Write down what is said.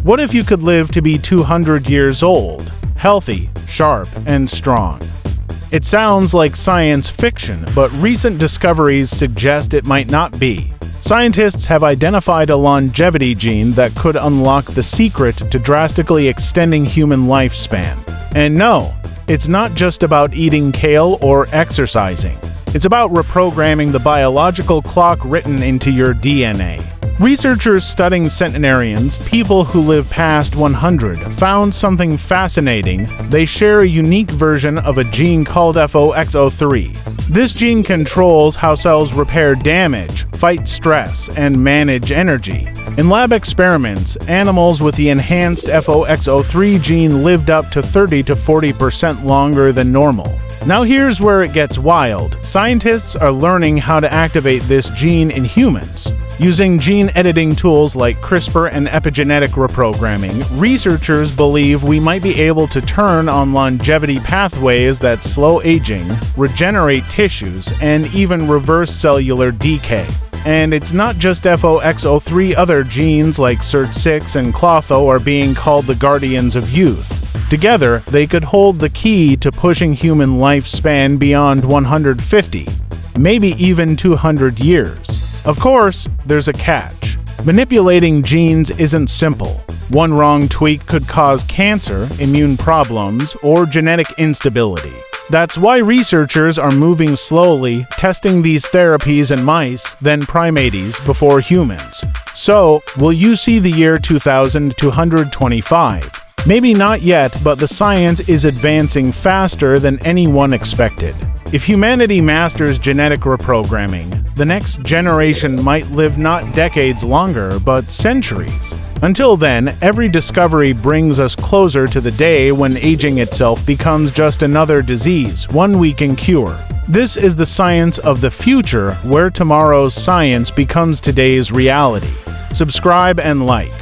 What if you could live to be 200 years old, healthy, sharp, and strong? It sounds like science fiction, but recent discoveries suggest it might not be. Scientists have identified a longevity gene that could unlock the secret to drastically extending human lifespan. And no, it's not just about eating kale or exercising. It's about reprogramming the biological clock written into your DNA. Researchers studying centenarians, people who live past 100, found something fascinating. They share a unique version of a gene called FOXO3. This gene controls how cells repair damage, fight stress, and manage energy. In lab experiments, animals with the enhanced FOXO3 gene lived up to 30 to 40% longer than normal. Now here's where it gets wild. Scientists are learning how to activate this gene in humans. Using gene editing tools like CRISPR and epigenetic reprogramming, researchers believe we might be able to turn on longevity pathways that slow aging, regenerate tissues, and even reverse cellular decay. And it's not just FOXO3, other genes like SIRT6 and Klotho are being called the guardians of youth. Together, they could hold the key to pushing human lifespan beyond 150, maybe even 200 years. Of course, there's a catch. Manipulating genes isn't simple. One wrong tweak could cause cancer, immune problems, or genetic instability. That's why researchers are moving slowly, testing these therapies in mice, then primates, before humans. So, will you see the year 2225? Maybe not yet, but the science is advancing faster than anyone expected. If humanity masters genetic reprogramming, the next generation might live not decades longer, but centuries. Until then, every discovery brings us closer to the day when aging itself becomes just another disease, one we can cure. This is the science of the future, where tomorrow's science becomes today's reality. Subscribe and like.